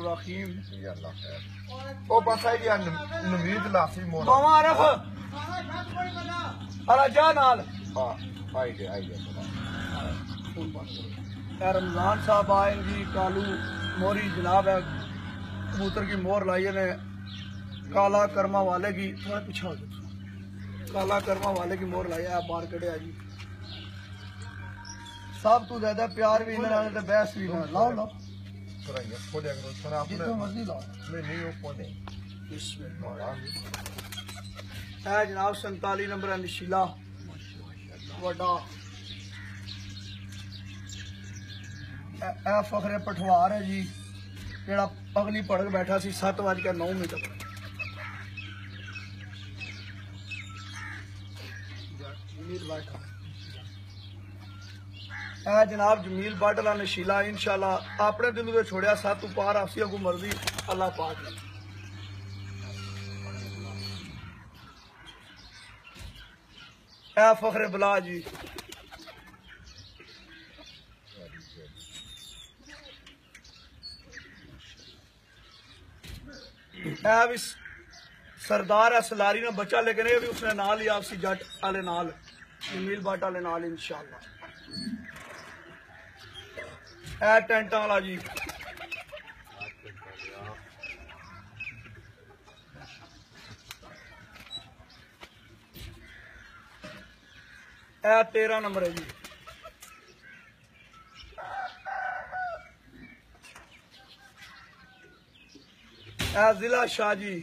रहीम ओ बस आई या नमीद लासी मोर बावा रख अरे जा नाल हां आई गए रमजान साहब आएंगी कालू मोरी जनाब है कबूतर की मोर लाई ने काला कर्मा वाले की थोड़ा पीछे हो जाओ काला कर्मा वाले की मोर लाई है बाहर कड़े आ जी सब तू ज्यादा प्यार भी इन्हें ते बहस भी ना लाओ लाओ कराइए खोले करो सर आपने जितना मर्जी लाओ नहीं वो खोले है जनाब 47 नंबर है नशीला वड्डा ए फखरे पठवार है जी जेड़ा अगली पड़क बैठा सी 7:09 जनाब जमील बट ला नशीला इंशाल्लाह अपने दिल में छोड़िया 7 पार आसिया को मर्जी अल्लाह पाक ए फखरे बला जी भी सरदार है सलारी ने बच्चा लेकिन ये भी उसने नाल ही आपसी जट वाले नाल जमील बट वाले नाल इंशाल्लाह ए टेंटा वाला जी ए 13 नंबर है जी ए जिला शाह जी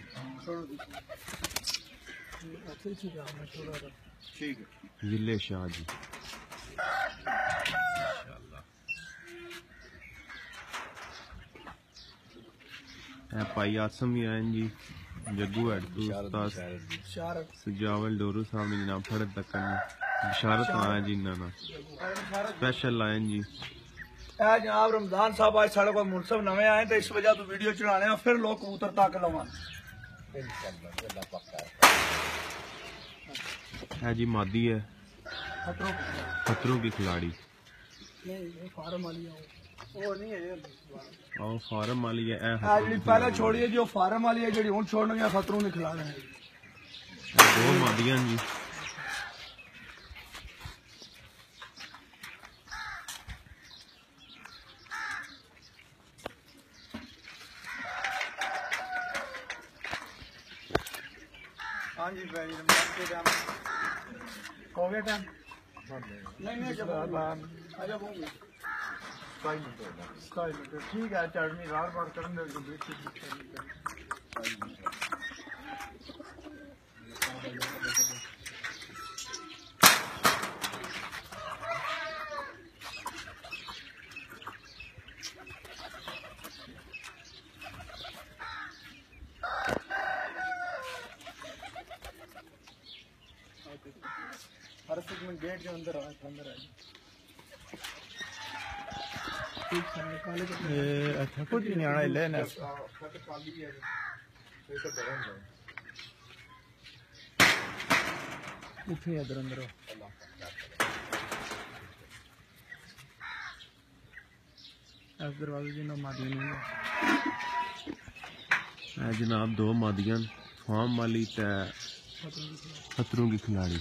ठीक है जिले शाह जी भाई आसम भी आए जी जग्गू उस्ताद सजावल डोरो साहब ने जनाब फड़े तक बिशारत आया जी इन्होंने स्पेशल आए जी जनाब रमजान साहब आज साढ़े को मुनसब नवे आए तो इस वजह तो वीडियो चढ़ाने फिर लोग कबूतर तक लवा है जी मादी है खतरों की खिलाड़ी फार्म वाली आओ फार्म वाली है जी पहले छोड़िए जो फार्म वाली है जी हूँ छोड़ने खतरों नहीं खिला रहे दो मादियां जी हाँ जी भाई हो गया टाइम नहीं जब ठीक है चटनी बार बार करने हर सेगमेंट गेट के अंदर आ अच्छा कुछ नहीं आना लेना इतने इधर अंदर दरवाजे जी मादी नहीं है जनाब दो मादियां फार्म वाली खतरों की खिलाड़ी